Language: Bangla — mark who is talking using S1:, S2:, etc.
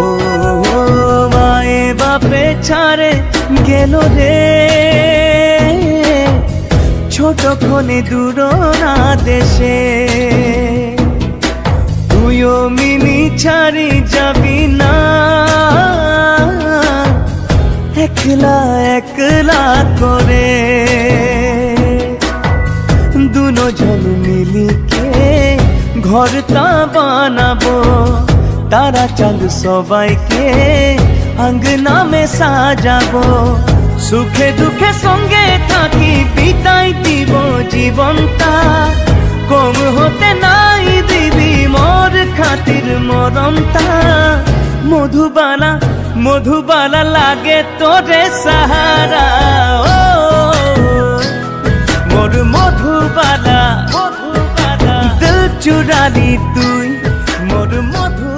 S1: ও মায়ে বাপে ছাড়ে গেল রে, ছোটক্ষণে দূর না দেশে। তুইও মিমি ছাড়ি যাবি না, একলা একলা করে দুজন মিলিকে ঘরটা বানাবো, তারা চাঁদ সবাইকে আঙ্গনা মে সাজাবো। সুখে দুঃখে সঙ্গে থাকি বিদায় দিব জীবনটা, কম হতে নাই দিবি মোর খাতির মরমটা। মধুবালা মধুবালা লাগে তোরে সাহারা, ও মোর মধুবালা মধুবালা, দিল চুরালি তুই মোর মধু।